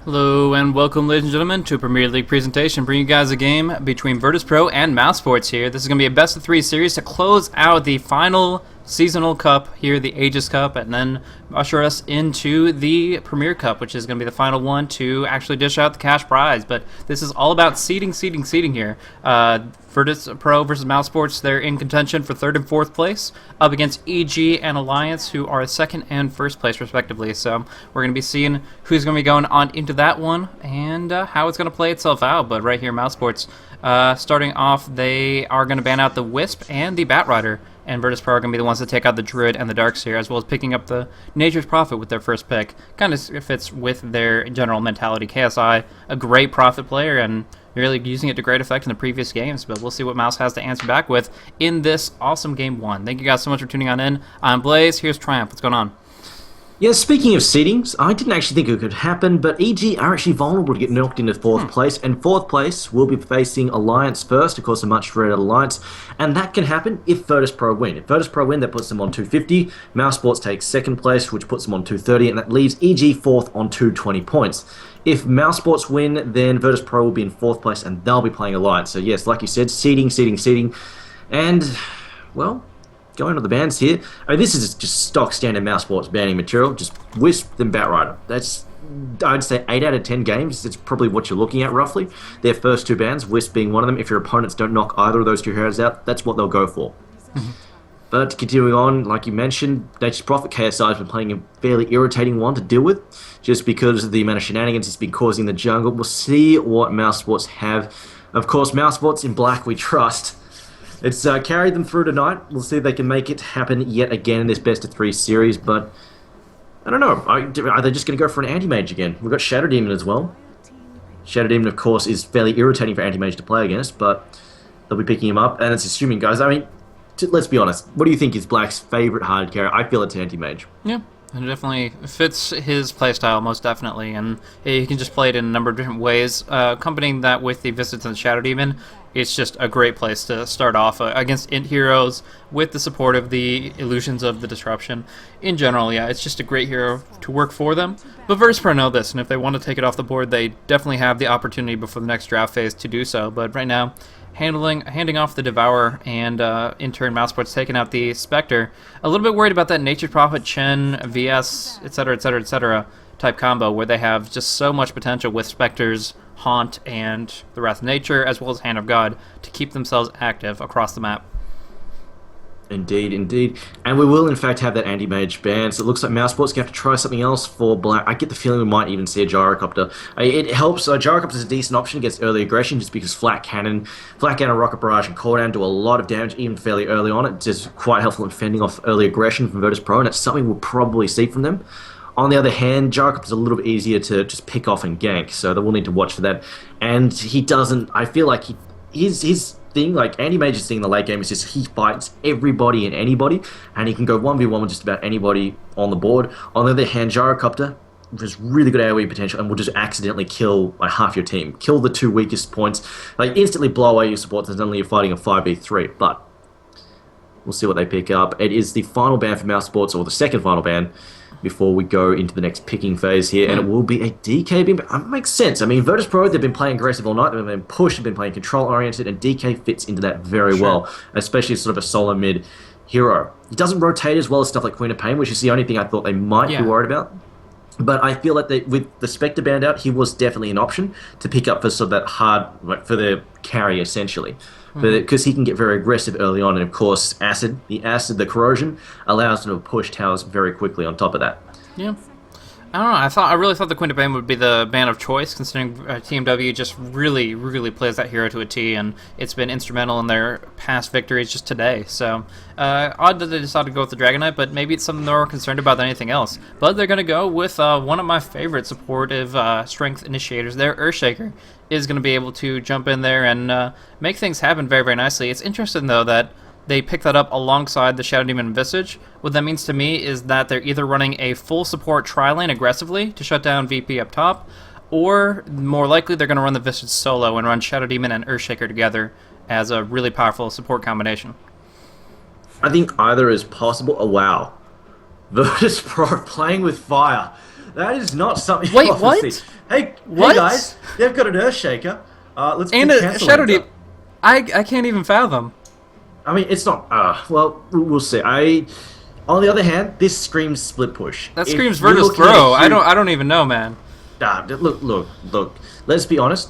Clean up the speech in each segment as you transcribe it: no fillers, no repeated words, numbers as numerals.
Hello and welcome, ladies and gentlemen, to a Premier League presentation, bringing you guys a game between Virtus Pro and Mouse Sports here. This is going to be a best-of-3 series to close out the final seasonal cup here, the Aegis Cup, and then usher us into the Premier Cup, which is going to be the final one to actually dish out the cash prize. But this is all about seeding here. Virtus Pro versus Mouse Sports, they're in contention for 3rd and 4th place, up against EG and Alliance, who are 2nd and 1st place, respectively. So we're going to be seeing who's going to be going on into that one and how it's going to play itself out. But right here, Mouse Sports, starting off, they are going to ban out the Wisp and the Batrider, and Virtus Pro are going to be the ones to take out the Druid and the Darkseer, as well as picking up the Nature's Prophet with their first pick. Kind of fits with their general mentality. KSI, a great Prophet player, and really using it to great effect in the previous games, but we'll see what Mouse has to answer back with in this awesome Game 1. Thank you guys so much for tuning on in. I'm Blaze. Here's Triumph. What's going on? Yeah, speaking of seedings, I didn't actually think it could happen, but EG are actually vulnerable to get knocked into 4th place, and 4th place will be facing Alliance first, of course a much rated Alliance, and that can happen if Virtus Pro win. If Virtus Pro win, that puts them on 250, Mouse Sports takes 2nd place, which puts them on 230, and that leaves EG 4th on 220 points. If Mouse Sports win, then Virtus Pro will be in 4th place, and they'll be playing Alliance. So yes, like you said, seeding, and, well, going on the bans here, I mean, this is just stock standard Mouse Sports banning material. Just Wisp then Batrider. That's, I'd say, 8 out of 10 games. It's probably what you're looking at, roughly. Their first 2 bans, Wisp being one of them. If your opponents don't knock either of those 2 heroes out, that's what they'll go for. But continuing on, like you mentioned, Nature's Prophet KSI has been playing a fairly irritating one to deal with, just because of the amount of shenanigans it's been causing in the jungle. We'll see what Mouse Sports have. Of course, Mouse Sports in black we trust. It's carried them through tonight. We'll see if they can make it happen yet again in this best-of-3 series, but I don't know. Are they just going to go for an anti-mage again? We've got Shadow Demon as well. Shadow Demon, of course, is fairly irritating for anti-mage to play against, but they'll be picking him up, and it's assuming, guys. I mean, let's be honest. What do you think is Black's favourite hard carry? I feel it's anti-mage. Yeah. It definitely fits his playstyle, most definitely, and he can just play it in a number of different ways. Accompanying that with the Visits and the Shadow Demon, it's just a great place to start off against int heroes with the support of the Illusions of the Disruption. In general, yeah, it's just a great hero to work for them. But Virtus Pro know this, and if they want to take it off the board, they definitely have the opportunity before the next draft phase to do so. But right now, handing off the Devourer, and in turn Mouse Sports taking out the Spectre. A little bit worried about that Nature's Prophet, Chen, VS, etc. type combo, where they have just so much potential with Spectre's Haunt and the Wrath of Nature, as well as Hand of God, to keep themselves active across the map. Indeed. And we will, in fact, have that anti-mage ban, so it looks like Mouse Sports going to have to try something else for Black. I get the feeling we might even see a Gyrocopter. It helps. Gyrocopter is a decent option against early aggression, just because Flat Cannon, Rocket Barrage, and Cooldown do a lot of damage, even fairly early on. It's just quite helpful in fending off early aggression from Virtus Pro, and it's something we'll probably see from them. On the other hand, Gyrocopter is a little bit easier to just pick off and gank, so they will need to watch for that. And he doesn't... I feel like his thing, like anti-mage's thing in the late game, is just he fights everybody and anybody, and he can go 1v1 with just about anybody on the board. On the other hand, Gyrocopter has really good AoE potential and will just accidentally kill like half your team. Kill the 2 weakest points, like instantly blow away your supports, and suddenly you're fighting a 5v3. But we'll see what they pick up. It is the final ban for Mouse Sports, or the second final ban, before we go into the next picking phase here, and it will be a DK beam. It makes sense. I mean, Virtus Pro, they've been playing aggressive all night, they've been pushed, they've been playing control-oriented, and DK fits into that very well, especially as sort of a solo mid hero. He doesn't rotate as well as stuff like Queen of Pain, which is the only thing I thought they might be worried about. But I feel like with the Spectre banned out, he was definitely an option to pick up for sort of that hard, like for the carry, essentially. Because he can get very aggressive early on, and of course, the corrosion, allows him to push towers very quickly on top of that. Yeah. I don't know. I really thought the Queen of Pain would be the ban of choice, considering TMW just really plays that hero to a T, and it's been instrumental in their past victories just today. So, odd that they decided to go with the Dragon Knight, but maybe it's something they're more concerned about than anything else. But they're going to go with one of my favorite supportive strength initiators there, Earthshaker, is going to be able to jump in there and make things happen very nicely. It's interesting, though, that they pick that up alongside the Shadow Demon and Visage. What that means to me is that they're either running a full support tri-lane aggressively to shut down VP up top, or more likely they're going to run the Visage solo and run Shadow Demon and Earthshaker together as a really powerful support combination. I think either is possible. Oh, wow. Virtus Pro playing with fire. That is not something Wait, you often what? see. Hey, What? hey guys, they've got an Earthshaker. Let's And pick a Cancel Shadow Lands Deep. up. I can't even fathom. I mean, it's not. Well, we'll see. On the other hand, this screams split push. That If screams you're Virtus looking at a Pro. huge- I don't even know, man. Look. Let's be honest.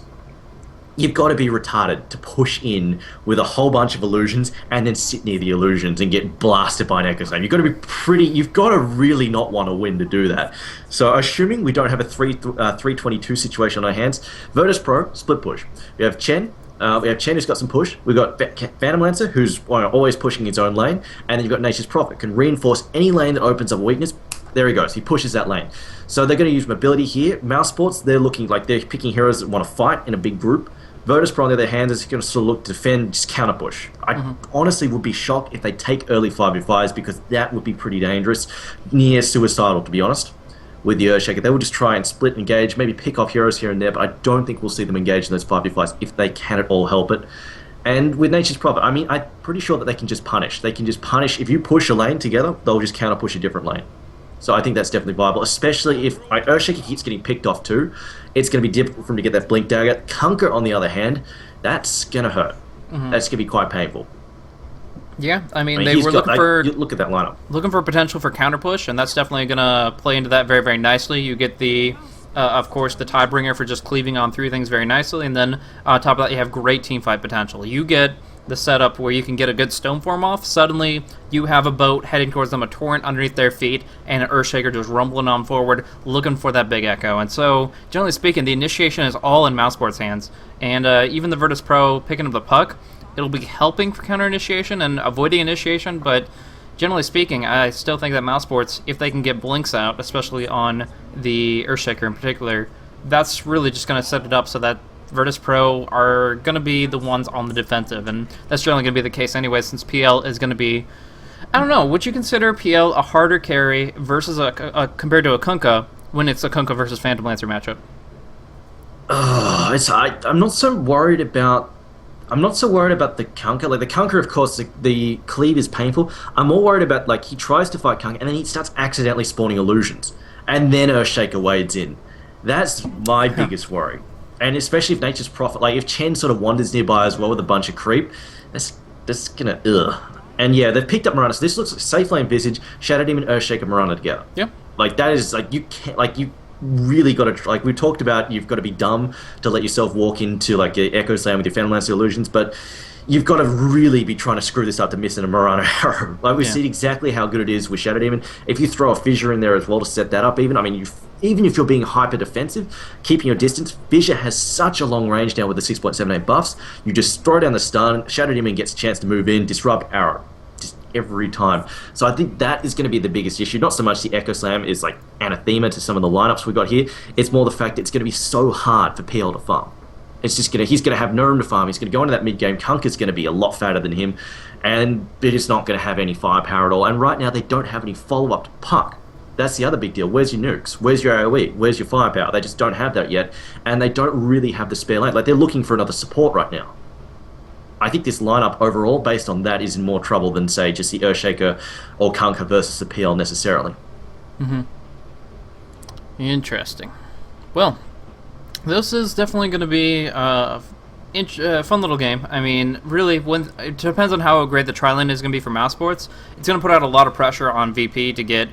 You've got to be retarded to push in with a whole bunch of illusions and then sit near the illusions and get blasted by an Echo Slam. You've got to be pretty. You've got to really not want to win to do that. So, assuming we don't have a 322 situation on our hands, Virtus Pro split push. We have Chen. We have Chen who's got some push. We've got Phantom Lancer who's always pushing his own lane, and then you've got Nature's Prophet can reinforce any lane that opens up a weakness. There he goes. He pushes that lane. So they're going to use mobility here. Mouse Sports, they're looking like they're picking heroes that want to fight in a big group. Virtus Pro, on the other hand, is going to sort of look to defend, just counter push. I honestly would be shocked if they take early 5v5s because that would be pretty dangerous, near suicidal, to be honest, with the Earthshaker. They will just try and split and engage, maybe pick off heroes here and there, but I don't think we'll see them engage in those 5v5s if they can at all help it. And with Nature's Prophet, I mean, I'm pretty sure that they can just punish. They can just punish. If you push a lane together, they'll just counter push a different lane. So I think that's definitely viable, especially if Earthshaker keeps getting picked off too. It's going to be difficult for him to get that Blink Dagger. Conquer, on the other hand, that's going to hurt. That's going to be quite painful. Yeah, I mean they were looking look at that lineup. looking for potential for counter push, and that's definitely going to play into that very, very nicely. You get the, of course, the Tidebringer for just cleaving on through things very nicely, and then on top of that, you have great teamfight potential. You get the setup where you can get a good Stoneform off. Suddenly, you have a boat heading towards them, a torrent underneath their feet, and an Earthshaker just rumbling on forward, looking for that big echo. And so, generally speaking, the initiation is all in Mousesport's hands, and even the Virtus Pro picking up the puck, it'll be helping for counter initiation and avoiding initiation, but generally speaking, I still think that Mousesports, if they can get blinks out, especially on the Earthshaker in particular, that's really just going to set it up so that Virtus Pro are going to be the ones on the defensive, and that's generally going to be the case anyway, since PL is going to be... I don't know, would you consider PL a harder carry versus compared to a Kunkka when it's a Kunkka versus Phantom Lancer matchup? I'm not so worried about... I'm not so worried about the Kunkka. Like, the Kunkka, of course, the cleave is painful. I'm more worried about, like, he tries to fight Kunkka, and then he starts accidentally spawning illusions. And then Earthshaker wades in. That's my biggest worry. And especially if Nature's Prophet, like, if Chen sort of wanders nearby as well with a bunch of creep, that's gonna, ugh. And yeah, they've picked up Mirana, so this looks like Safe Lane Visage, Shadow Demon, Earthshaker, Mirana together. Yeah. Like, that is, like, you can't, like, you really got to, like we talked about, you've got to be dumb to let yourself walk into like your Echo Slam with your Phantom Lancer illusions, but you've got to really be trying to screw this up to miss in a Mirana arrow. Like, we've seen exactly how good it is with Shadow Demon. If you throw a Fissure in there as well to set that up, even if you're being hyper defensive, keeping your distance, Fissure has such a long range now with the 6.78 buffs. You just throw down the stun, Shadow Demon gets a chance to move in, disrupt, arrow. Just every time. So I think that is going to be the biggest issue. Not so much the Echo Slam is like anathema to some of the lineups we've got here. It's more the fact that it's going to be so hard for PL to farm. It's just he's going to have no room to farm. He's going to go into that mid game. Kunkka's going to be a lot fatter than him, and Bitter's not going to have any firepower at all. And right now they don't have any follow up to Puck. That's the other big deal. Where's your nukes? Where's your AoE? Where's your firepower? They just don't have that yet, and they don't really have the spare lane. Like, they're looking for another support right now. I think this lineup overall, based on that, is in more trouble than, say, just the Earthshaker or Kunkka versus the PL necessarily. Mm-hmm. Interesting. Well, this is definitely going to be a fun little game. I mean, really, it depends on how great the tri-lane is going to be for Mousesports. It's going to put out a lot of pressure on VP to get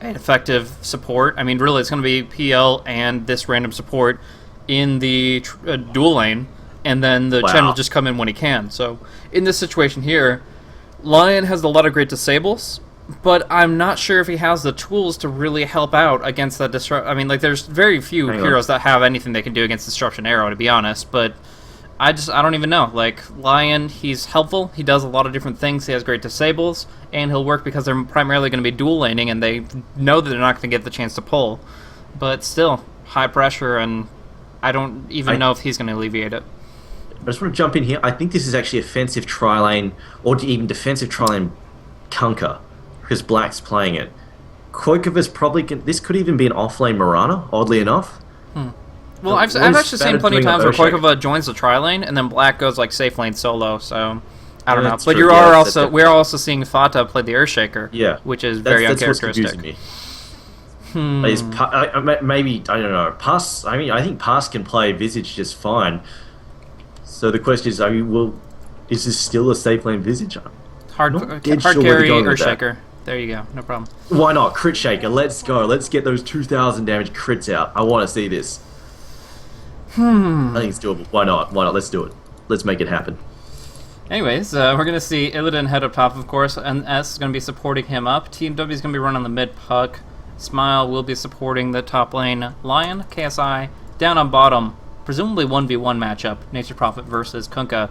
an effective support. I mean, really, it's going to be PL and this random support in the dual lane, and then the Chen will just come in when he can. So, in this situation here, Lion has a lot of great disables, but I'm not sure if he has the tools to really help out against that disrupt. I mean, like, there's very few heroes that have anything they can do against Disruption Arrow, to be honest, but I don't even know. Like, Lion, he's helpful, he does a lot of different things, he has great disables, and he'll work because they're primarily going to be dual laning, and they know that they're not going to get the chance to pull. But still, high pressure, and I don't even know if he's going to alleviate it. I just want to jump in here. I think this is actually offensive tri-lane, or even defensive tri-lane Kunkka, because Black's playing it. Koikova's probably... This could even be an off-lane Mirana, oddly enough. Well, I've actually seen plenty of times where Koikova joins the tri-lane, and then Black goes like safe lane solo, so... I don't know. But we're also seeing Fata play the Earthshaker, which is very uncharacteristic. What's confusing me. Maybe I don't know. Pass. I mean, I think Pass can play Visage just fine. So the question is, is this still a safe lane Visage? Hard carry Earthshaker. There you go. No problem. Why not? Crit Shaker. Let's go. Let's get those 2,000 damage crits out. I want to see this. I think it's doable. Why not? Why not? Let's do it. Let's make it happen. Anyways, we're going to see Illidan head up top, of course, and S is going to be supporting him up. Team W is going to be running on the mid puck. Smile will be supporting the top lane. Lion, KSI, down on bottom. Presumably 1v1 matchup. Nature Prophet versus Kunkka.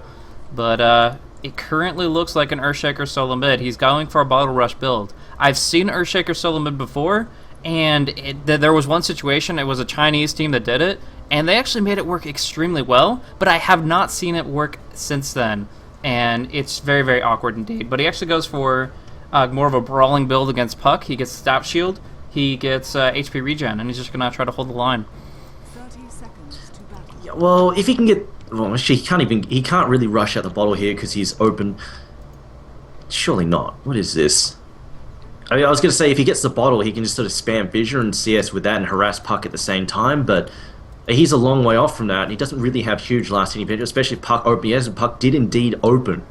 But it currently looks like an Earthshaker solo mid. He's going for a Bottle Rush build. I've seen Earthshaker solo mid before, and there was one situation, it was a Chinese team that did it, and they actually made it work extremely well, but I have not seen it work since then, and it's very, very awkward indeed. But he actually goes for more of a brawling build against Puck. He gets Stab Shield, he gets HP regen, and he's just going to try to hold the line. 30 seconds to battle. Yeah, well, if he can get... Well, actually, he can't really rush out the bottle here because he's open. Surely not. What is this? I mean, I was going to say, if he gets the bottle, he can just sort of spam Fissure and CS with that and harass Puck at the same time, but he's a long way off from that, and he doesn't really have huge last-hitting potential, especially if Puck open. Yes, and Puck did indeed open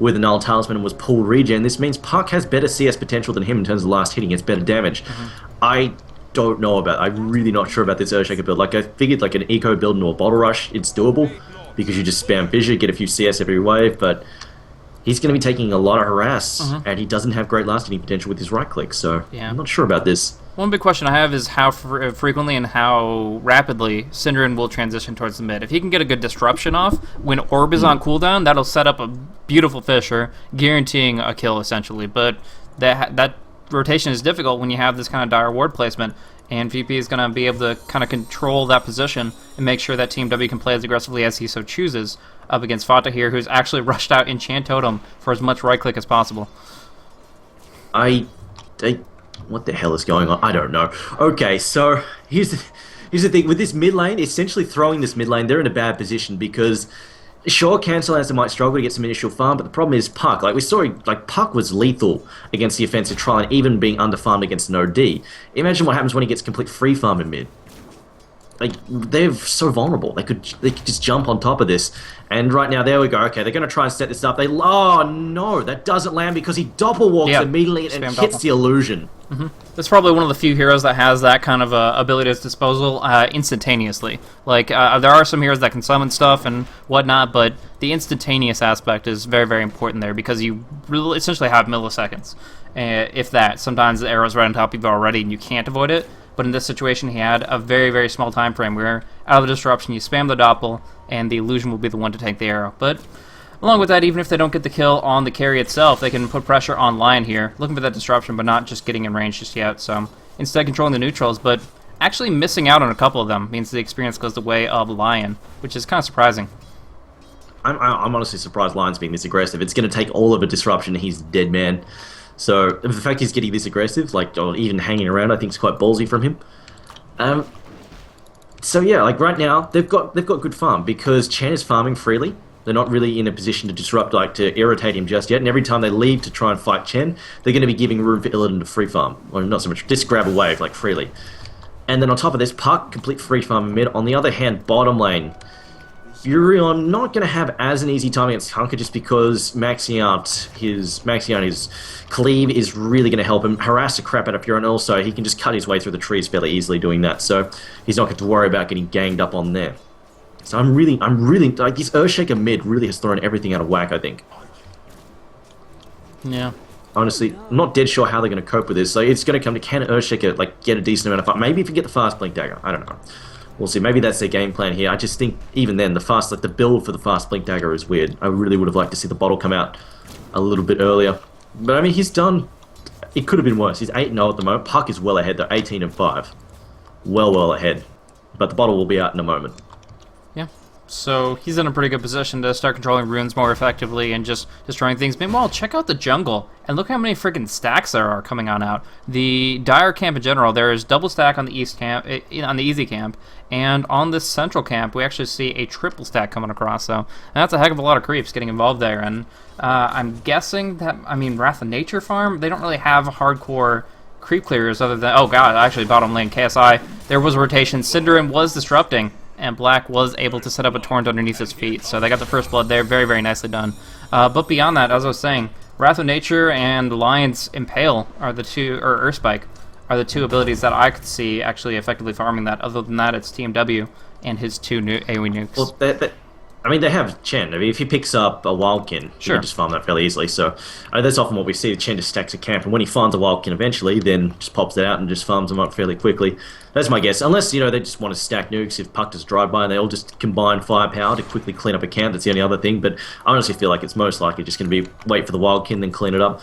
with a Null Talisman and was pulled regen. This means Puck has better CS potential than him in terms of last hitting. It's better damage. I don't know about... I'm really not sure about this Earthshaker build. Like, I figured like an Eco build into a Bottle Rush, it's doable, because you just spam Fissure, get a few CS every wave, but he's going to be taking a lot of harass, and he doesn't have great last-hitting potential with his right-click, so I'm not sure about this. One big question I have is how frequently and how rapidly Synderen will transition towards the mid. If he can get a good disruption off, when Orb is on cooldown, that'll set up a beautiful Fissure, guaranteeing a kill, essentially. But that rotation is difficult when you have this kind of dire ward placement, and VP is going to be able to kind of control that position and make sure that Team W can play as aggressively as he so chooses up against Fata here, who's actually rushed out Enchant Totem for as much right-click as possible. What the hell is going on? I don't know. Okay, so here's the thing. With this mid lane, essentially throwing this mid lane, they're in a bad position because, sure, Cancel Answer might struggle to get some initial farm, but the problem is Puck. Like, we saw, like, Puck was lethal against the offensive trial and even being underfarmed against no D. Imagine what happens when he gets complete free farm in mid. Like, they're so vulnerable. They could just jump on top of this. And right now, there we go. Okay, they're going to try and set this up. Oh, no, that doesn't land because he double walks immediately and hits the illusion. That's probably one of the few heroes that has that kind of ability at his disposal instantaneously. Like, there are some heroes that can summon stuff and whatnot, but the instantaneous aspect is very, very important there because you really essentially have milliseconds. If that. Sometimes the arrow's right on top of you already and you can't avoid it. But in this situation, he had a very, very small time frame where out of the disruption, you spam the doppel, and the illusion will be the one to take the arrow. But along with that, even if they don't get the kill on the carry itself, they can put pressure on Lion here, looking for that disruption, but not just getting in range just yet. So instead, controlling the neutrals, but actually missing out on a couple of them means the experience goes the way of Lion, which is kind of surprising. I'm honestly surprised Lion's being this aggressive. It's going to take all of a disruption, and he's a dead man. So the fact he's getting this aggressive, like, or even hanging around, I think is quite ballsy from him. So yeah, like right now they've got good farm because Chen is farming freely. They're not really in a position to disrupt, like to irritate him just yet. And every time they leave to try and fight Chen, they're going to be giving room for Illidan to free farm, or not so much, just grab a wave like freely. And then on top of this, Puck complete free farm mid. On the other hand, bottom lane, Furion not going to have as an easy time against Kunkka just because Maxiant, his cleave is really going to help him harass the crap out of Furion. Also, he can just cut his way through the trees fairly easily doing that, so he's not going to worry about getting ganged up on there. So I'm really like this Earthshaker mid really has thrown everything out of whack, I think. Yeah. Honestly, I'm not dead sure how they're going to cope with this. So it's going to come to, can Earthshaker like get a decent amount of fight? Maybe if you get the fast blink dagger, I don't know. We'll see. Maybe that's their game plan here. I just think even then, the build for the fast blink dagger is weird. I really would have liked to see the bottle come out a little bit earlier. But I mean, he's done. It could have been worse. He's 8-0 at the moment. Puck is well ahead though, 18-5. Well ahead. But the bottle will be out in a moment. Yeah. So he's in a pretty good position to start controlling runes more effectively and just destroying things. Meanwhile, check out the jungle and look how many freaking stacks there are coming on out. The dire camp in general, there is double stack on the east camp, on the easy camp, and on this central camp, we actually see a triple stack coming across. So and that's a heck of a lot of creeps getting involved there. And I'm guessing that, I mean, Wrath of Nature farm, they don't really have hardcore creep clearers other than... Oh, God, actually, bottom lane, KSI. There was a rotation. Cinderin was disrupting, and Black was able to set up a torrent underneath his feet. So they got the first blood there. Very, very nicely done. But beyond that, as I was saying, Wrath of Nature and Lion's Impale are the two... Or Earthspike are the two abilities that I could see actually effectively farming that. Other than that, it's Team W and his two AoE nukes. Well, I mean, they have Chen. I mean, if he picks up a Wildkin, you can just farm that fairly easily. So that's often what we see. Chen just stacks a camp, and when he finds a Wildkin eventually, then just pops it out and just farms them up fairly quickly. That's my guess. Unless, you know, they just want to stack nukes if Puck does drive-by, and they all just combine firepower to quickly clean up a camp. That's the only other thing. But I honestly feel like it's most likely just going to be wait for the Wildkin, then clean it up.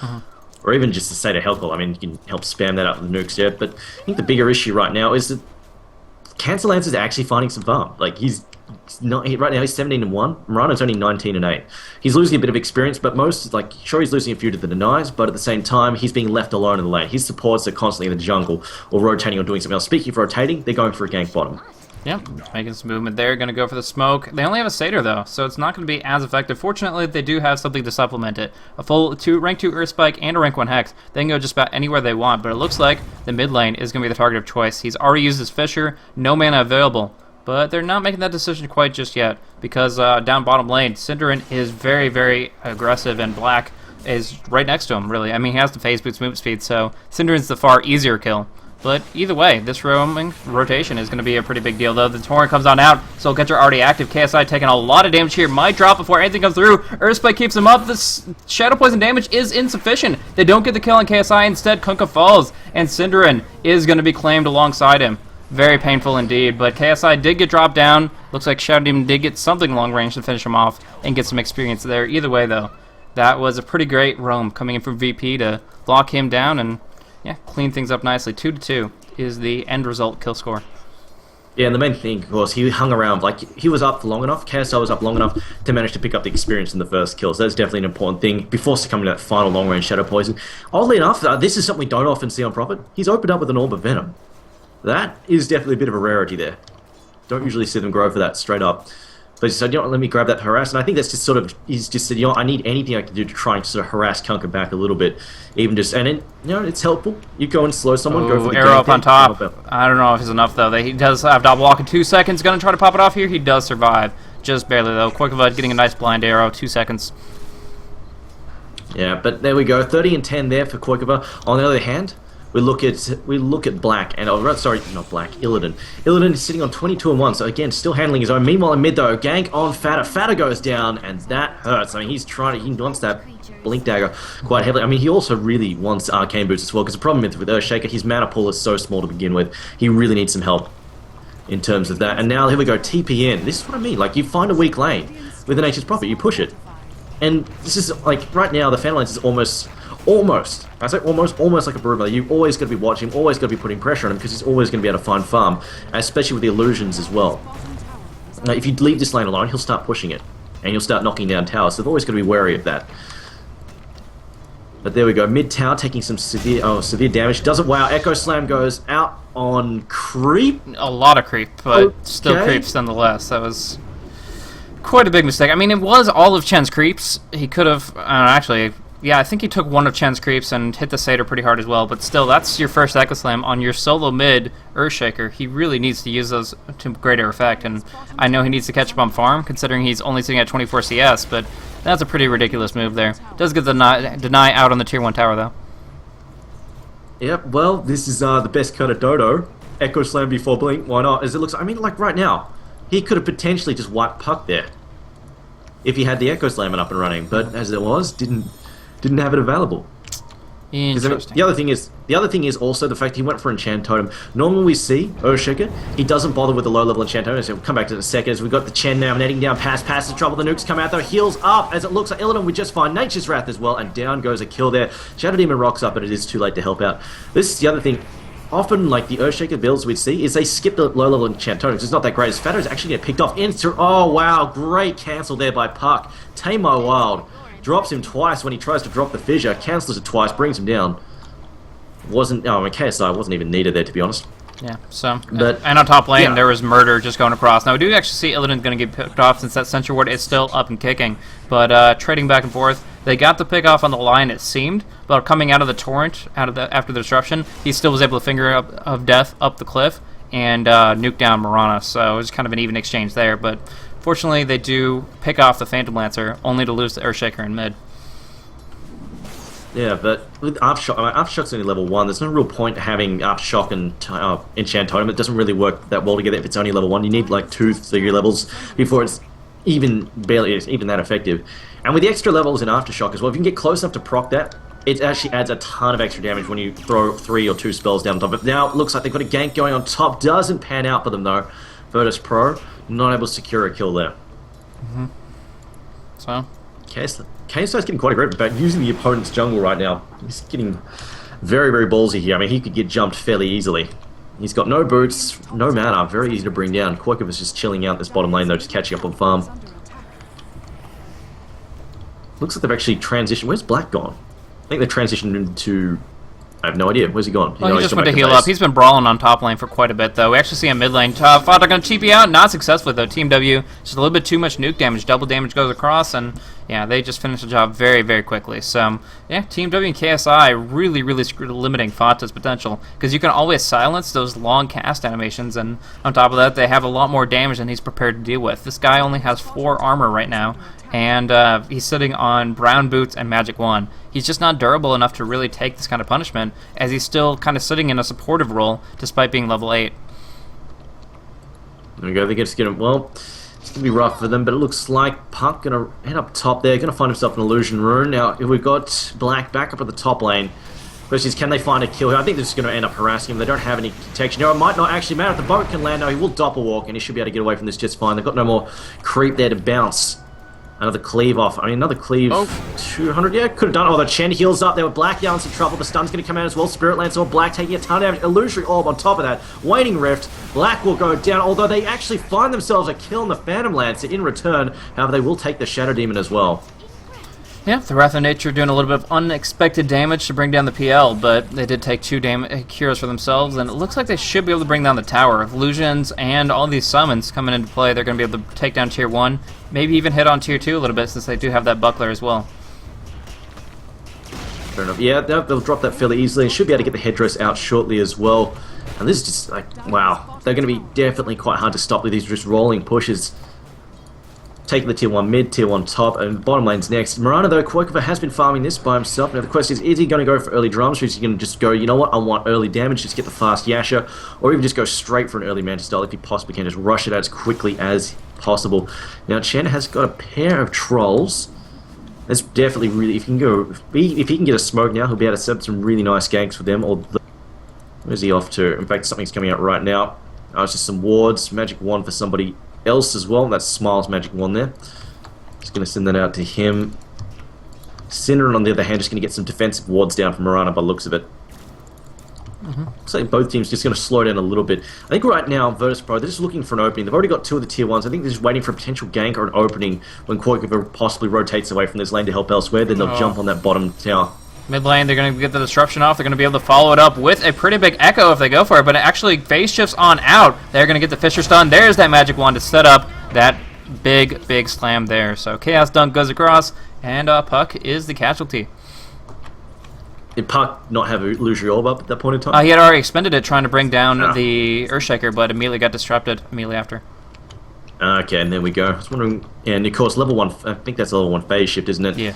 Or even just to say to Helpful. I mean, you can help spam that up with the nukes, yeah. But I think the bigger issue right now is that Cancel Lance is actually finding some farm. Like, right now he's 17-1. Murano's only 19-8. He's losing a bit of experience, but sure, he's losing a few to the denies, but at the same time, he's being left alone in the lane. His supports are constantly in the jungle or rotating or doing something else. Speaking of rotating, they're going for a gank bottom. Yep, making some movement there. Going to go for the smoke. They only have a Satyr, though, so it's not going to be as effective. Fortunately, they do have something to supplement it. A full rank 2 Earthspike and a rank 1 Hex. They can go just about anywhere they want, but it looks like the mid lane is going to be the target of choice. He's already used his Fissure, no mana available. But they're not making that decision quite just yet, because down bottom lane, Cinderin is very, very aggressive, and Black is right next to him, really. I mean, he has the phase boost movement speed, so Cinderin's the far easier kill. But either way, this rotation is going to be a pretty big deal, though. The torrent comes on out, so Catcher already active. KSI taking a lot of damage here. Might drop before anything comes through. Earthspike keeps him up. This Shadow Poison damage is insufficient. They don't get the kill on KSI. Instead, Kunkka falls, and Cinderin is going to be claimed alongside him. Very painful indeed, but KSI did get dropped down. Looks like Shadow Demon did get something long range to finish him off and get some experience there. Either way, though, that was a pretty great roam coming in from VP to lock him down and, yeah, clean things up nicely. 2-2 is the end result kill score. Yeah, and the main thing, of course, he hung around. Like, he was up for long enough, KSI was up long enough to manage to pick up the experience in the first kill. So that's definitely an important thing before succumbing to that final long-range Shadow Poison. Oddly enough, this is something we don't often see on Prophet. He's opened up with an Orb of Venom. That is definitely a bit of a rarity there. Don't usually see them grow for that straight up. But he said, you know what, let me grab that harass. And I think that's just sort of, he's just said, you know what, I need anything I can do to try and sort of harass Kunkka back a little bit. Even just, and then, you know, it's helpful. You go and slow someone, go for the arrow up on top. I don't know if it's enough, though. He does have double walk in 2 seconds. Gonna try to pop it off here. He does survive. Just barely, though. Koikova getting a nice blind arrow. 2 seconds. Yeah, but there we go. 30-10 there for Koikova. On the other hand, we look at Black, and sorry, not Black, Illidan. Illidan is sitting on 22-1, so again, still handling his own. Meanwhile, in mid though, gank on Fatter. Fatter goes down, and that hurts. I mean, he wants that Blink Dagger quite heavily. I mean, he also really wants Arcane Boots as well, because the problem with Earthshaker, his mana pool is so small to begin with. He really needs some help in terms of that. And now, here we go, TPN. This is what I mean. Like, you find a weak lane with an Nature's Prophet, you push it. And this is, like, right now, the fan lines is almost, I say almost like a Baruma. You've always got to be watching, always got to be putting pressure on him, because he's always going to be able to find farm, especially with the illusions as well. Now, if you leave this lane alone, he'll start pushing it, and he'll start knocking down towers, so they've always got to be wary of that. But there we go, mid tower taking some severe damage. Doesn't wow, Echo Slam goes out on creep. A lot of creep, but still creeps nonetheless. That was quite a big mistake. I mean, it was all of Chen's creeps. He could have, actually, yeah, I think he took one of Chen's creeps and hit the Satyr pretty hard as well, but still, that's your first Echo Slam on your solo mid Earthshaker. He really needs to use those to greater effect, and I know he needs to catch up on farm, considering he's only sitting at 24 CS, but that's a pretty ridiculous move there. Does get the deny out on the tier 1 tower, though. Yep, well, this is the best cut of Dodo. Echo Slam before Blink, why not? As it looks, I mean, like right now, he could have potentially just wiped Puck there if he had the Echo Slam up and running, but as it was, didn't have it available. Interesting. The other thing is also the fact he went for Enchant Totem. Normally we see Earthshaker, he doesn't bother with the low level Enchant Totem, so we'll come back to it in a second as we've got the Chen now netting down pass the trouble, the nukes come out though, heals up as it looks like Illidan, we just find Nature's Wrath as well, and down goes a kill there. Shadow Demon rocks up, but it is too late to help out. This is the other thing. Often, like the Earthshaker builds we'd see, is they skip the low-level Enchant Totems. It's not that great. As Fatter's actually get picked off. Oh, wow. Great cancel there by Puck. Tame My Wild. Drops him twice when he tries to drop the Fissure. Cancels it twice. Brings him down. KSI wasn't even needed there, to be honest. Yeah, so, But, and on top lane, yeah. there was murder just going across. Now, we do actually see Illidan's going to get picked off since that sentry ward is still up and kicking. But trading back and forth, they got the pick off on the line, it seemed. But coming out of the torrent, after the disruption, he still was able to finger up of death up the cliff and nuke down Mirana. So it was kind of an even exchange there. But fortunately, they do pick off the Phantom Lancer, only to lose the Earthshaker in mid. Yeah, but with Aftershock, Aftershock's only level 1. There's no real point having Aftershock and Enchant Totem. It doesn't really work that well together if it's only level 1. You need like 2-3 levels before it's even that effective. And with the extra levels in Aftershock as well, if you can get close enough to proc that, it actually adds a ton of extra damage when you throw 3 or 2 spells down top. But now it looks like they've got a gank going on top. Doesn't pan out for them though. Virtus Pro not able to secure a kill there. So, KSI's getting quite aggressive about using the opponent's jungle right now. He's getting very, very ballsy here. I mean, he could get jumped fairly easily. He's got no boots, no mana, very easy to bring down. Quirkov is just chilling out this bottom lane though, just catching up on farm. Looks like they've actually transitioned. Where's Black gone? I think they've transitioned into... I have no idea. Where's he gone? well, he just went to heal up. He's been brawling on top lane for quite a bit, though. We actually see him mid lane. Fodder going to cheap you out. Not successfully, though. Team W, just a little bit too much nuke damage. Double damage goes across, and yeah, they just finished the job very, very quickly. So, yeah, Team W and KSI really, really limiting Fata's potential, because you can always silence those long cast animations, and on top of that, they have a lot more damage than he's prepared to deal with. This guy only has 4 armor right now, and he's sitting on brown boots and magic wand. He's just not durable enough to really take this kind of punishment, as he's still kind of sitting in a supportive role despite being level 8. There we go, they just get him. Well, it's going to be rough for them, but it looks like Puck going to head up top there, going to find himself an illusion rune. Now, if we've got Black back up at the top lane, question is, can they find a kill here? I think they're just going to end up harassing him. They don't have any protection. Now, it might not actually matter. If the boat can land, now he will doppelwalk, and he should be able to get away from this just fine. They've got no more creep there to bounce. Another cleave off. I mean, another cleave. Oh. 200. Yeah, could have done it. Oh, the Chen heals up there with Black down some trouble. The stun's going to come out as well. Spirit Lance or Black taking a ton of damage. Illusory Orb on top of that. Waning Rift. Black will go down, although they actually find themselves a kill on the Phantom Lancer in return. However, they will take the Shadow Demon as well. Yeah, the Wrath of Nature doing a little bit of unexpected damage to bring down the PL, but they did take 2 cures for themselves, and it looks like they should be able to bring down the tower. Illusions and all these summons coming into play, they're going to be able to take down Tier 1, maybe even hit on Tier 2 a little bit, since they do have that buckler as well. Fair enough. Yeah, they'll drop that fairly easily and should be able to get the headdress out shortly as well. And this is just like, wow. They're going to be definitely quite hard to stop with these just rolling pushes. Taking the Tier 1 mid, Tier 1 top, and bottom lane's next. Mirana, though, Quirkova has been farming this by himself. Now, the question is he going to go for early drums, or is he going to just go, you know what, I want early damage, just get the fast Yasha, or even just go straight for an early Manta style if he possibly can, just rush it out as quickly as possible. Now, Chen has got a pair of trolls. That's definitely really, if he can get a smoke now, he'll be able to set up some really nice ganks for them. Although, where's he off to? In fact, something's coming out right now. Oh, it's just some wards, magic wand for somebody else as well. That's Smile's magic wand there. Just going to send that out to him. Synderen, on the other hand, just going to get some defensive wards down from Mirana by the looks of it. Looks like both teams just going to slow down a little bit. I think right now, Virtus Pro, they're just looking for an opening. They've already got 2 of the Tier 1s. I think they're just waiting for a potential gank or an opening when Quirkova possibly rotates away from this lane to help elsewhere. Then they'll jump on that bottom tower. Mid lane, they're going to get the disruption off. They're going to be able to follow it up with a pretty big echo if they go for it, but it actually phase shifts on out. They're going to get the Fisher stun. There's that magic wand to set up that big slam there. So Chaos Dunk goes across, and Puck is the casualty. Did Puck not have Illusory Orb up at that point in time? He had already expended it trying to bring down the Earthshaker, but immediately got disrupted immediately after. Okay, and there we go. I was wondering, and of course, level 1, I think that's level 1 phase shift, isn't it? Yeah.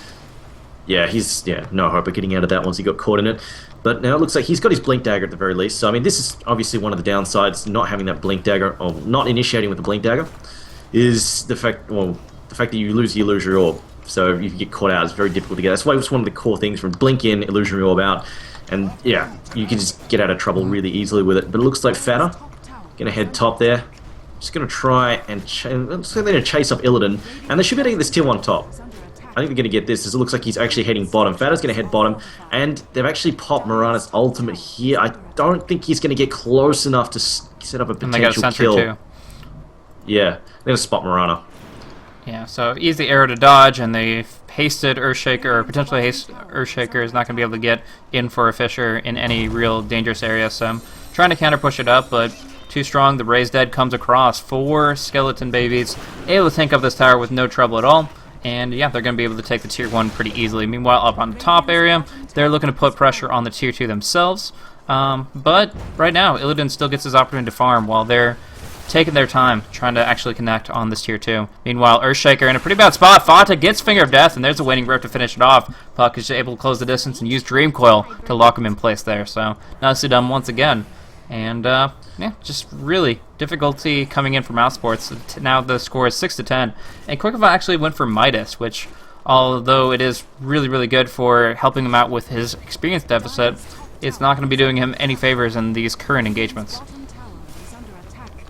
Yeah, he's no hope of getting out of that once he got caught in it. But now it looks like he's got his Blink Dagger at the very least. So, I mean, this is obviously one of the downsides, not having that Blink Dagger, or not initiating with the Blink Dagger, is the fact that you lose the Illusory Orb. So if you get caught out, it's very difficult to get. That's why it's one of the core things from Blink in, Illusory Orb out. And, yeah, you can just get out of trouble really easily with it. But it looks like Fatta going to head top there. Just going to try and looks like they're going to chase up Illidan. And they should be able to get this Tier 1 top. I think they're going to get this, as it looks like he's actually heading bottom. Fatta's going to head bottom, and they've actually popped Mirana's ultimate here. I don't think he's going to get close enough to set up a potential kill. Too. Yeah, they're going to spot Mirana. Yeah, so easy arrow to dodge, and the hasted Earthshaker, or potentially hasted Earthshaker, is not going to be able to get in for a Fissure in any real dangerous area, so I'm trying to counter push it up, but too strong. The Raised Dead comes across. 4 skeleton babies, able to tank up this tower with no trouble at all, and yeah, they're going to be able to take the tier 1 pretty easily. Meanwhile, up on the top area, they're looking to put pressure on the tier 2 themselves, but right now, Illidan still gets his opportunity to farm while they're taking their time trying to actually connect on this tier 2. Meanwhile, Earthshaker in a pretty bad spot. Fata gets Finger of Death, and there's a waiting grip to finish it off. Puck is able to close the distance and use Dream Coil to lock him in place there. So, nicely done once again. And, yeah, just really difficulty coming in for Mouse Sports. Now the score is 6-10. And Quickova actually went for Midas, which, although it is really, really good for helping him out with his experience deficit, it's not going to be doing him any favors in these current engagements.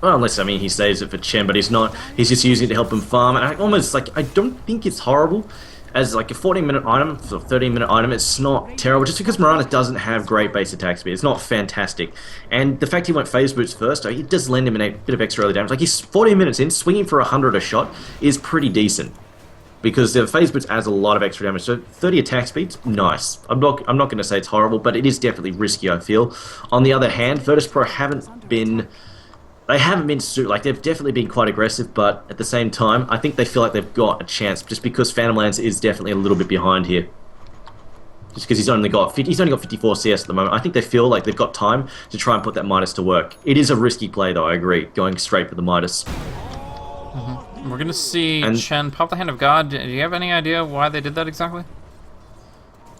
Well, unless, I mean, he saves it for Chen, but he's not. He's just using it to help him farm. And I don't think it's horrible. As like a 14-minute item, or 13-minute item, it's not terrible. Just because Mirana doesn't have great base attack speed. It's not fantastic. And the fact he went phase boots first, it does lend him a bit of extra early damage. Like, he's 14 minutes in, swinging for 100 a shot is pretty decent. Because the phase boots adds a lot of extra damage. So 30 attack speed's nice. I'm not going to say it's horrible, but it is definitely risky, I feel. On the other hand, Virtus Pro haven't been... They haven't been they've definitely been quite aggressive, but at the same time, I think they feel like they've got a chance, just because Phantom Lance is definitely a little bit behind here. Just because he's only got 54 CS at the moment. I think they feel like they've got time to try and put that Midas to work. It is a risky play, though, I agree, going straight for the Midas. We're going to see Chen pop the Hand of God. Do you have any idea why they did that exactly?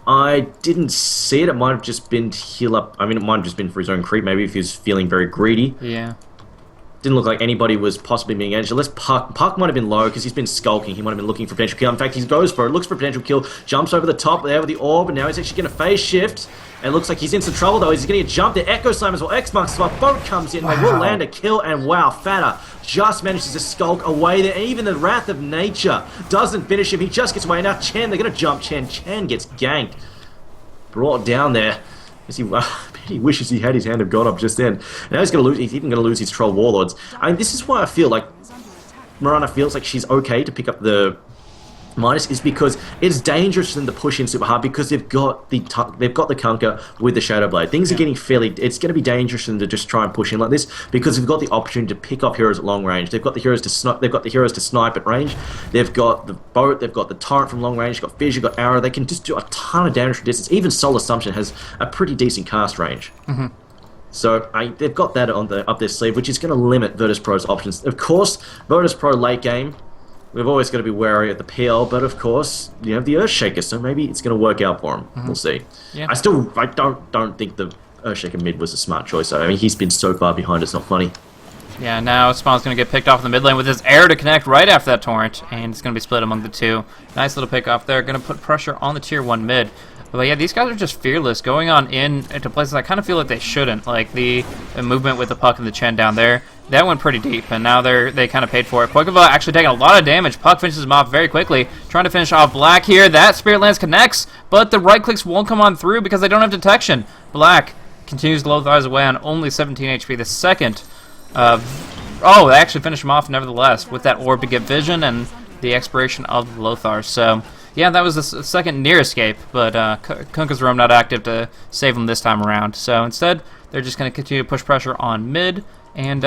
I didn't see it. It might have just been to heal up. I mean, it might have just been for his own creep, maybe, if he was feeling very greedy. Yeah. Didn't look like anybody was possibly being engaged. Unless Puck might have been low because he's been skulking. He might have been looking for potential kill. In fact, he goes for it, looks for potential kill, jumps over the top there with the orb, and now he's actually going to phase shift. And it looks like he's in some trouble though. He's going to get jumped. The Echo Slam as well. X-Mark's spot. Boat comes in. Wow. They will land a kill, and wow, Fata just manages to skulk away there. And even the Wrath of Nature doesn't finish him. He just gets away. Now Chen, they're going to jump Chen. Chen gets ganked. Brought down there. He wishes he had his Hand of God up just then. Now he's going to lose. He's even going to lose his Troll Warlords. I mean, this is why I feel like Mirana feels like she's okay to pick up the Midas, is because it's dangerous for them to push in super hard because they've got the Kunkka with the Shadow Blade. Things are getting fairly. It's going to be dangerous for them to just try and push in like this because they've got the opportunity to pick off heroes at long range. They've got the heroes to snipe. They've got the heroes to snipe at range. They've got the boat. They've got the torrent from long range. They've got Fissure. They've got arrow. They can just do a ton of damage from distance. Even Soul Assumption has a pretty decent cast range. So they've got that up their sleeve, which is going to limit Virtus Pro's options. Of course, Virtus Pro late game. We've always got to be wary of the PL, but of course, you have the Earthshaker, so maybe it's going to work out for him. We'll see. Yeah. I don't think the Earthshaker mid was a smart choice. I mean, he's been so far behind, it's not funny. Yeah, now Spawn's going to get picked off in the mid lane with his air to connect right after that torrent, and it's going to be split among the two. Nice little pick off there. Going to put pressure on the tier 1 mid. But yeah, these guys are just fearless, going on into places I kind of feel like they shouldn't. Like the movement with the Puck and the Chen down there, that went pretty deep, and now they kind of paid for it. Quickova actually taking a lot of damage. Puck finishes him off very quickly, trying to finish off Black here. That Spirit Lance connects, but the right clicks won't come on through because they don't have detection. Black continues to Lotharize away on only 17 HP. The second, oh, they actually finish him off nevertheless with that orb to get vision and the expiration of Lothar. So yeah, that was the second near escape, but Kunkka's Roam not active to save him this time around. So instead, they're just going to continue to push pressure on mid and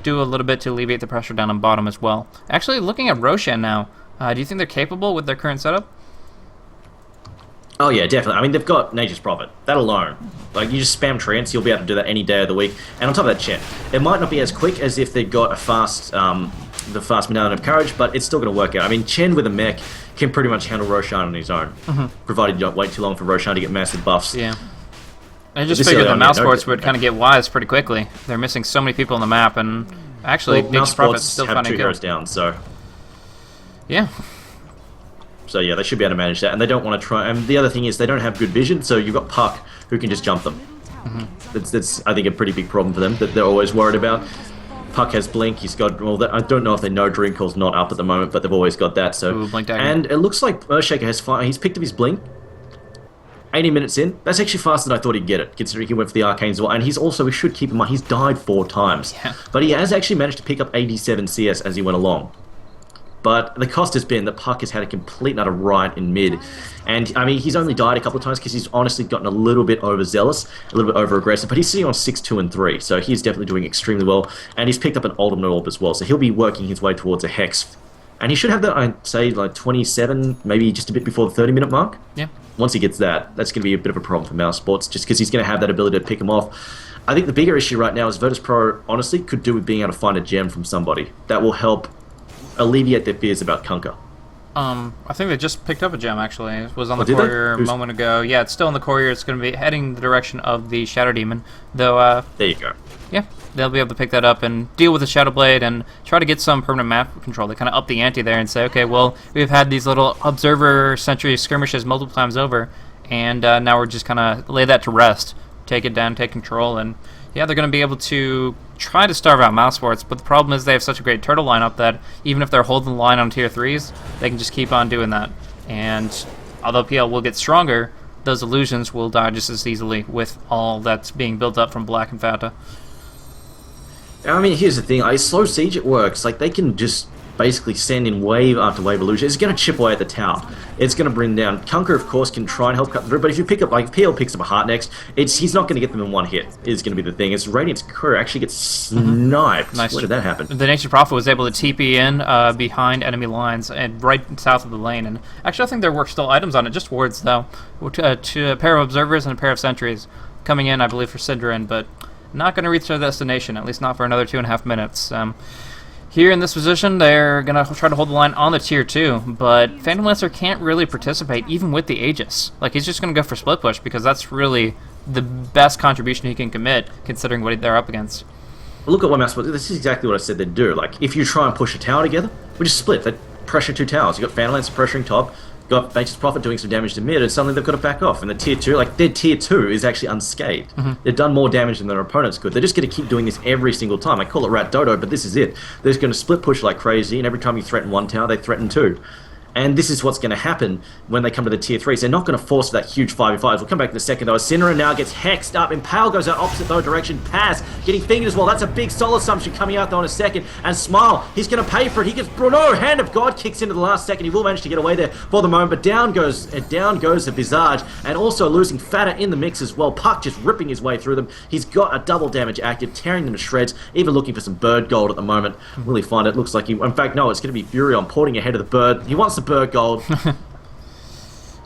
do a little bit to alleviate the pressure down on bottom as well. Actually, looking at Roshan now, do you think they're capable with their current setup? Oh yeah, definitely. I mean, they've got Nature's Prophet. That alone. Like, you just spam Trance, you'll be able to do that any day of the week. And on top of that, Chen. It might not be as quick as if they've got a fast, the fast Medallion of Courage, but it's still going to work out. I mean, Chen with a mech can pretty much handle Roshan on his own, provided you don't wait too long for Roshan to get massive buffs. Yeah. I just figured the Mouse Sports would kind of get wise pretty quickly. They're missing so many people on the map, and actually, Mouse Prophet's Sports still have finding 2 heroes down, so... Yeah. So yeah, they should be able to manage that, and they don't want to try. And the other thing is they don't have good vision, so you've got Puck who can just jump them. That's I think a pretty big problem for them that they're always worried about. Puck has blink. He's got well. I don't know if they know Dream Call's not up at the moment, but they've always got that. So Ooh, blink and it looks like Earthshaker has he's picked up his blink. 80 minutes in, that's actually faster than I thought he'd get it, considering he went for the Arcane as well. And he's also, we should keep in mind, he's died 4 times. Yeah. But he has actually managed to pick up 87 CS as he went along. but the cost has been that Puck has had a complete and utter riot in mid. And, I mean, he's only died a couple of times because he's honestly gotten a little bit overzealous, a little bit over-aggressive, but he's sitting on 6, 2, and 3, so he's definitely doing extremely well. And he's picked up an ultimate orb as well, so he'll be working his way towards a Hex. And he should have that, I'd say, like 27, maybe just a bit before the 30-minute mark. Yeah. Once he gets that, that's going to be a bit of a problem for Mouse Sports, just because he's going to have that ability to pick him off. I think the bigger issue right now is Virtus Pro, honestly, could do with being able to find a gem from somebody. That will help alleviate their fears about Kunkka. I think they just picked up a gem, actually. It was on the did they? courier a moment ago. Yeah, it's still in the courier. It's going to be heading the direction of the Shadow Demon. Though, There you go. yeah, they'll be able to pick that up and deal with the Shadow Blade and try to get some permanent map control. They kind of up the ante there and say, okay, well, we've had these little Observer Sentry skirmishes multiple times over, and now we're just kind of lay that to rest. Take it down, take control, and yeah, they're going to be able to try to starve out Mouse Sports, but the problem is they have such a great turtle lineup that even if they're holding the line on tier 3s, they can just keep on doing that. And although PL will get stronger, those illusions will die just as easily with all that's being built up from Black and Fata. I mean, here's the thing. Slow Siege, it works. Like, they can just basically send in wave after wave illusion. It's going to chip away at the tower. It's going to bring down. Kunkka, of course, can try and help cut through, but if you pick up, like, PL picks up a heart next, he's not going to get them in one hit, is going to be the thing. It's Radiant's crew actually gets sniped. Nice. Where did that happen? The Nature's Prophet was able to TP in behind enemy lines and right south of the lane. And actually, I think there were still items on it, just wards, though. To a pair of Observers and a pair of Sentries coming in, I believe, for Synderen, but not going to reach their destination, at least not for another 2.5 minutes. Here in this position, they're going to try to hold the line on the tier 2, but Phantom Lancer can't really participate even with the Aegis. Like, he's just going to go for split push because that's really the best contribution he can commit considering what they're up against. Look at what Mouse Sports. This is exactly what I said they'd do. Like, if you try and push a tower together, we just split. They pressure 2 towers. You've got Phantom Lancer pressuring top, got Nature's Prophet doing some damage to mid, and suddenly they've got to back off. And the tier 2, like, their tier 2 is actually unscathed. They've done more damage than their opponents could. They're just going to keep doing this every single time. I call it Rat Dodo, but this is it. They're just going to split push like crazy, and every time you threaten one tower, they threaten 2. And this is what's going to happen when they come to the tier 3s. They're not going to force that huge 5v5s. We'll come back in a second, though. Synderen now gets hexed up. Impale goes out opposite, though, direction. Pass getting fingered as well. That's a big soul assumption coming out, though, in a second. And Smile, he's going to pay for it. He gets Bruno. Hand of God kicks into the last second. He will manage to get away there for the moment. But down goes the Visage. And also losing Fata in the mix as well. Puck just ripping his way through them. He's got a double damage active, tearing them to shreds. Even looking for some bird gold at the moment. Will he find it? Looks like he... In fact, no, it's going to be Furion porting ahead of the bird. He wants the bird gold.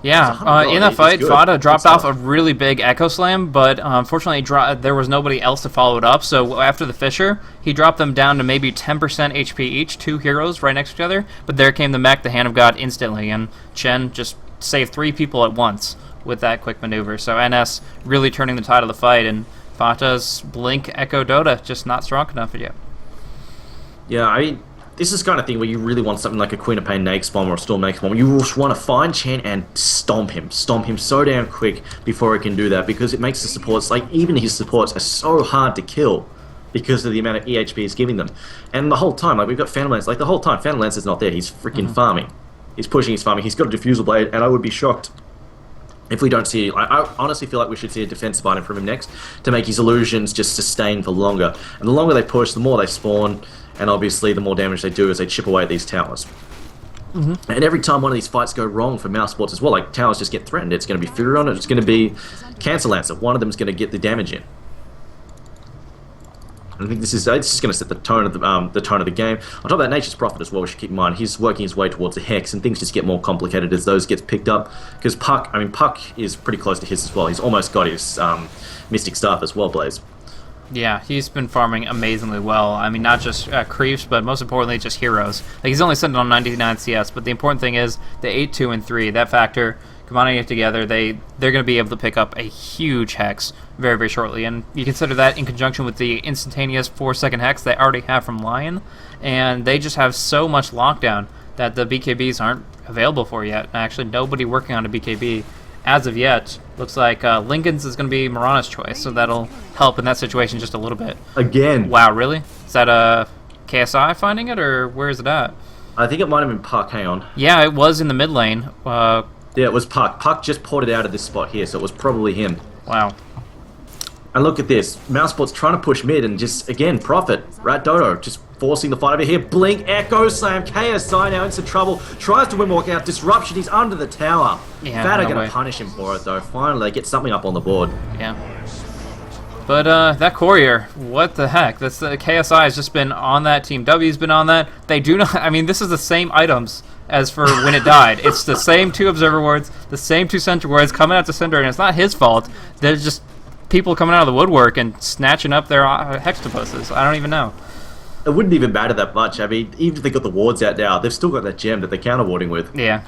Yeah, in that fight, Fata dropped off a really big Echo Slam, but unfortunately there was nobody else to follow it up, so after the Fisher, he dropped them down to maybe 10% HP each, 2 heroes right next to each other, but there came the mech, the Hand of God, instantly, and Chen just saved 3 people at once with that quick maneuver, so NS really turning the tide of the fight, and Fata's Blink Echo Dota just not strong enough yet. Yeah, I mean... This is the kind of thing where you really want something like a Queen of Pain Nakes Bomb or a Storm Nakes Bomb. You just want to find Chen and stomp him so damn quick before he can do that, because it makes the supports, like even his supports, are so hard to kill because of the amount of EHP he's giving them. And the whole time, like we've got Phantom Lance, like the whole time, Phantom Lance is not there. He's freaking farming. He's pushing his farming. He's got a Diffusal Blade, and I would be shocked if we don't see... I honestly feel like we should see a defensive item from him next to make his illusions just sustain for longer. And the longer they push, the more they spawn. And obviously, the more damage they do as they chip away at these towers. And every time one of these fights go wrong for Mouse Sports as well, like towers just get threatened. It's going to be Furion, it's going to be Cancer Lancer. One of them is going to get the damage in. I think this is going to set the tone of the game. On top of that, Nature's Prophet as well, we should keep in mind. He's working his way towards a Hex, and things just get more complicated as those gets picked up. Because Puck is pretty close to his as well. He's almost got his Mystic Staff as well, Blaze. Yeah, he's been farming amazingly well. I mean, not just creeps, but most importantly, just heroes. Like, he's only sitting on 99 CS, but the important thing is the 8, 2, and 3. That factor, combining it together, they're going to be able to pick up a huge Hex very, very shortly. And you consider that in conjunction with the instantaneous 4-second Hex they already have from Lion, and they just have so much lockdown that the BKBs aren't available for yet. Actually, nobody working on a BKB as of yet. Looks like Lincoln's is going to be Marana's choice, so that'll help in that situation just a little bit. Again. Wow, really? Is that KSI finding it, or where is it at? I think it might have been Puck, hang on. Yeah, it was in the mid lane. Yeah, it was Puck. Puck just ported out of this spot here, so it was probably him. Wow. And look at this. Mousesport's trying to push mid and just, again, profit. Rat Dodo just forcing the fight over here. Blink, Echo Slam, KSI now in some trouble. Tries to win walk out. Disruption, he's under the tower. Yeah, Fat are no going way. to punish him for it, though. Finally, they get something up on the board. Yeah. But that courier, what the heck? That's the KSI has just been on that. Team W's been on that. They do not. I mean, this is the same items as for when it died. It's the same 2 observer wards, the same 2 sentry wards coming out to Cinder, and it's not his fault. There's just people coming out of the woodwork and snatching up their hextopusses. I don't even know. It wouldn't even matter that much. I mean, even if they got the wards out now, they've still got that gem that they're counter warding with. Yeah,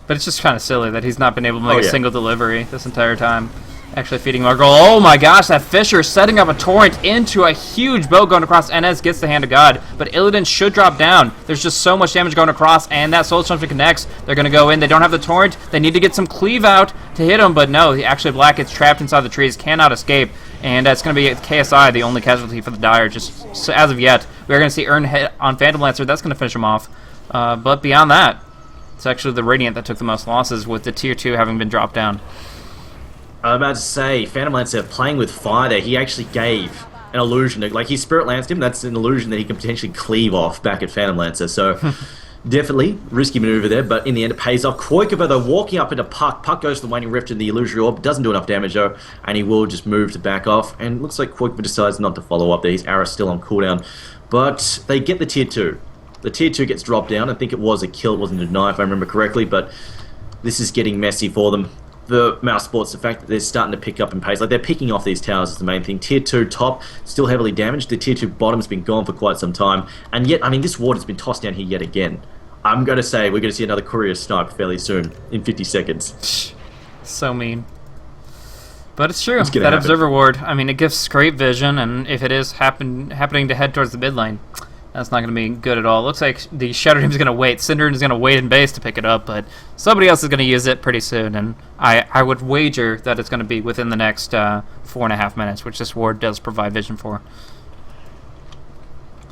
but it's just kind of silly that he's not been able to make a single delivery this entire time. Actually feeding him our goal. Oh my gosh, that Fisher setting up a torrent into a huge boat going across. NS gets the hand of God, but Illidan should drop down. There's just so much damage going across, and that Soul Assumption connects. They're going to go in. They don't have the torrent. They need to get some cleave out to hit him, but no, actually Black gets trapped inside the trees, cannot escape, and it's going to be KSI, the only casualty for the Dire, just so as of yet. We're going to see Earn hit on Phantom Lancer. That's going to finish him off, but beyond that, it's actually the Radiant that took the most losses, with the Tier 2 having been dropped down. I'm about to say, Phantom Lancer playing with fire there, he actually gave an illusion. Like, he Spirit Lanced him, that's an illusion that he can potentially cleave off back at Phantom Lancer. So, definitely risky maneuver there, but in the end it pays off. Koikova, though, walking up into Puck. Puck goes to the Waning Rift in the Illusory Orb, doesn't do enough damage, though, and he will just move to back off. And looks like Koikova decides not to follow up there. His arrow's still on cooldown. But they get the Tier 2. The Tier 2 gets dropped down. I think it was a kill, it wasn't a deny, if I remember correctly, but this is getting messy for them. The Mousesports, the fact that they're starting to pick up in pace, like they're picking off these towers is the main thing. Tier 2 top, still heavily damaged. The Tier 2 bottom's been gone for quite some time. And yet, I mean, this ward has been tossed down here yet again. I'm going to say we're going to see another courier snipe fairly soon, in 50 seconds. So mean. But it's true. That happen. Observer Ward, I mean, it gives great vision, and if it is happening to head towards the mid lane, that's not going to be good at all. Looks like the Shadow Team's going to wait. Cinder is going to wait in base to pick it up, but somebody else is going to use it pretty soon, and I would wager that it's going to be within the next 4.5 minutes, which this ward does provide vision for.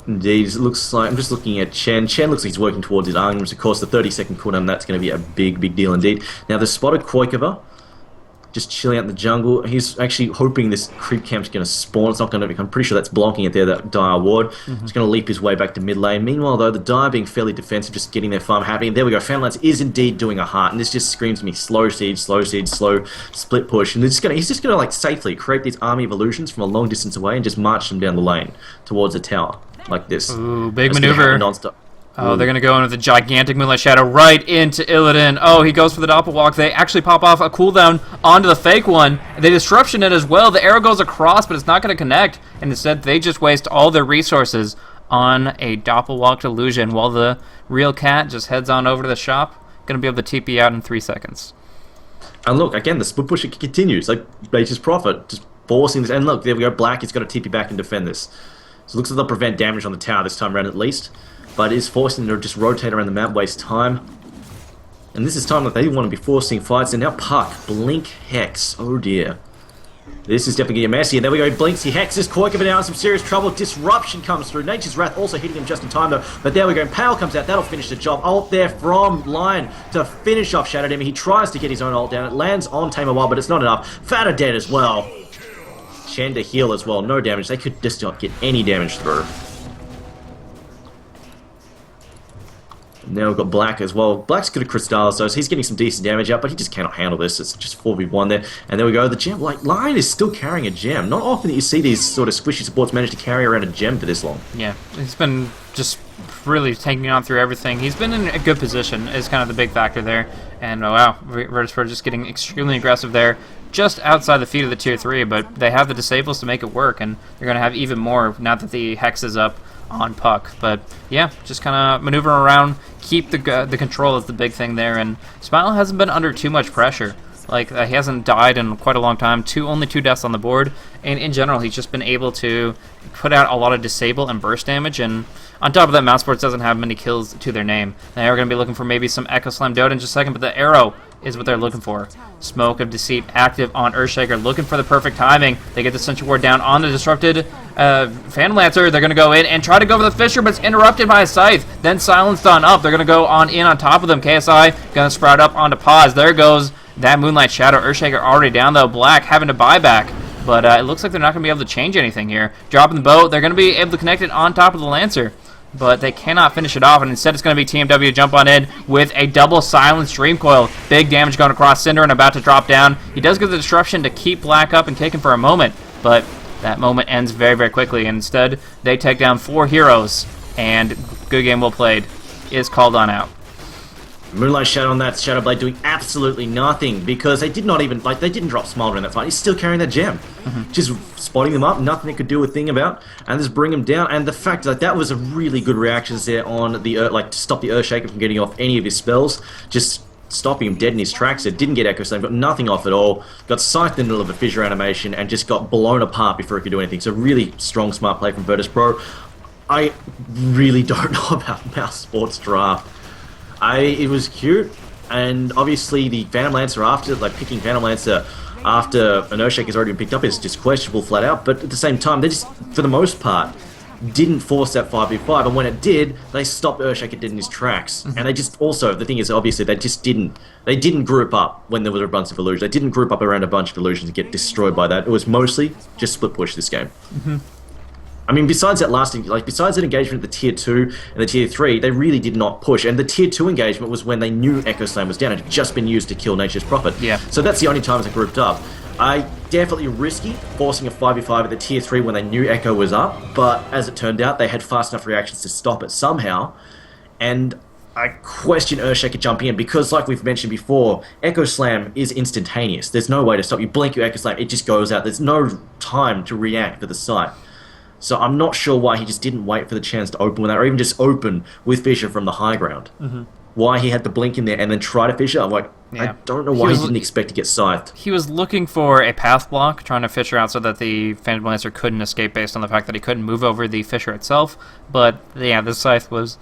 Indeed, it looks like, I'm just looking at Chen. Chen looks like he's working towards his arms. Of course, the 30-second cooldown, that's going to be a big deal indeed. Now, the spotted Koikova, just chilling out in the jungle. He's actually hoping this creep camp's going to spawn. It's not going to. I'm pretty sure that's blocking it there, that Dire ward. He's going to leap his way back to mid lane. Meanwhile, though, the Dire being fairly defensive, just getting their farm happy. And there we go. Phantom Lance is indeed doing a heart, and this just screams to me: slow siege, slow split push. And he's just going to like safely create this army of illusions from a long distance away and just march them down the lane towards the tower like this. Ooh, big That's maneuver. Non-stop. Oh, they're going to go in with a gigantic Moonlight Shadow right into Illidan. Oh, he goes for the Doppelwalk. They actually pop off a cooldown onto the fake one. They disruption it as well. The arrow goes across, but it's not going to connect. And instead, they just waste all their resources on a Doppelwalk illusion while the real cat just heads on over to the shop. Going to be able to TP out in 3 seconds. And look, again, the split push continues. Like, they just profit, just forcing this. And look, there we go. Black is going to TP back and defend this. So it looks like they'll prevent damage on the tower this time around at least. But is forcing them to just rotate around the map, waste time. And this is time that they want to be forcing fights. And now Puck, Blink, Hex. Oh dear. This is definitely getting messy. And there we go, Blinks, he hexes Koikova now in some serious trouble. Disruption comes through. Nature's Wrath also hitting him just in time though. But there we go, Pale comes out, that'll finish the job. Ult there from Lion to finish off Shadow Demon. He tries to get his own ult down. It lands on Tamer Wild, but it's not enough. Fat are dead as well. Chen to heal as well, no damage. They could just not get any damage through. Now we've got Black as well. Black's good at Crystallis, so he's getting some decent damage out, but he just cannot handle this. It's just 4v1 there. And there we go. The gem, like, Lion is still carrying a gem. Not often that you see these sort of squishy supports manage to carry around a gem for this long. Yeah, he's been just really taking on through everything. He's been in a good position is kind of the big factor there. And oh, wow, Virtus just getting extremely aggressive there. Just outside the feet of the Tier 3, but they have the disables to make it work, and they're going to have even more now that the Hex is up on Puck. But yeah, just kind of maneuvering around, keep the control is the big thing there, and Smile hasn't been under too much pressure. Like, he hasn't died in quite a long time. Only two deaths on the board, and in general, he's just been able to put out a lot of disable and burst damage, and on top of that, Mousesports doesn't have many kills to their name. They are going to be looking for maybe some Echo Slam Dota in just a second, but the arrow is what they're looking for. Smoke of Deceit active on Earthshaker, looking for the perfect timing. They get the Sentry Ward down on the disrupted Phantom Lancer. They're going to go in and try to go for the Fisher, but it's interrupted by a Scythe. Then Silence on up. They're going to go on top of them. KSI going to sprout up onto pause. There goes that Moonlight Shadow. Earthshaker already down, though. Black having to buy back but it looks like they're not going to be able to change anything here. Dropping the boat, they're going to be able to connect it on top of the Lancer, but they cannot finish it off, and instead it's going to be TMW to jump on in with a double silence Dream Coil. Big damage going across Cinder and about to drop down. He does get the disruption to keep Black up and kicking for a moment, but that moment ends very, very quickly. Instead, they take down 4 heroes, and good game well played is called on out. Moonlight Shadow on that Shadow Blade doing absolutely nothing because they did not even, like, they didn't drop Smolder in that fight. He's still carrying that gem. Just spotting them up, nothing they could do a thing about, and just bring them down. And the fact that that was a really good reaction there on the, like, to stop the Earthshaker from getting off any of his spells. Just stopping him dead in his tracks. It didn't get Echo Slam, got nothing off at all. Got scythed in the middle of a fissure animation and just got blown apart before he could do anything. So really strong, smart play from Virtus Pro. I really don't know about Mouse Sports Draft. It was cute, and obviously the Phantom Lancer after, like, picking Phantom Lancer after an Earthshaker's already been picked up is just questionable flat out, but at the same time, they just, for the most part, didn't force that 5v5, and when it did, they stopped Earthshaker dead in his tracks. And they just, also, the thing is, obviously, they didn't group up when there was a bunch of illusions. They didn't group up around a bunch of illusions and get destroyed by that. It was mostly just split push this game. I mean, besides that besides that engagement at the tier 2 and the tier 3, they really did not push. And the tier 2 engagement was when they knew Echo Slam was down. It had just been used to kill Nature's Prophet. Yeah. So that's the only times they grouped up. Definitely risky forcing a 5v5 at the tier 3 when they knew Echo was up, but as it turned out, they had fast enough reactions to stop it somehow. And I question Earthshaker jumping in because, like we've mentioned before, Echo Slam is instantaneous. There's no way to stop. You blink your Echo Slam, it just goes out. There's no time to react for the site. So I'm not sure why he just didn't wait for the chance to open with that, or even just open with Fissure from the high ground. Why he had to blink in there and then try to Fissure, I'm like, I don't know why he didn't expect to get scythed. He was looking for a path block, trying to Fissure out so that the Phantom Lancer couldn't escape based on the fact that he couldn't move over the Fissure itself. But yeah, the Scythe was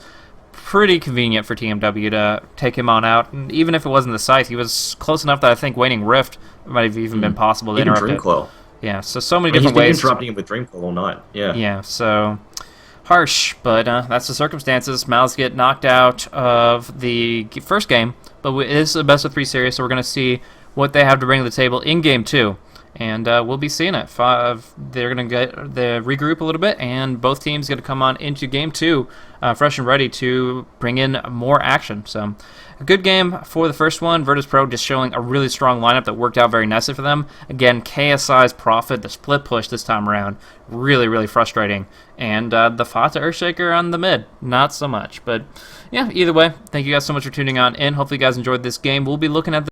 pretty convenient for TMW to take him on out. And even if it wasn't the Scythe, he was close enough that I think Waning Rift might have even been possible to interrupt Dream it. Coil. Yeah, so many different he's been ways. interrupting him with Dream Coil all night. Yeah. Yeah, so harsh, but that's the circumstances. Mouz get knocked out of the first game, but it is a best of 3 series, so we're going to see what they have to bring to the table in game 2. And we'll be seeing it. They're going to get the regroup a little bit, and both teams going to come on into game 2 fresh and ready to bring in more action. So a good game for the first one. Virtus Pro just showing a really strong lineup that worked out very nicely for them. Again, KSI's Prophet, the split push this time around, really, really frustrating. And the Fata Earthshaker on the mid, not so much. But yeah, either way, thank you guys so much for tuning on in. Hopefully you guys enjoyed this game. We'll be looking at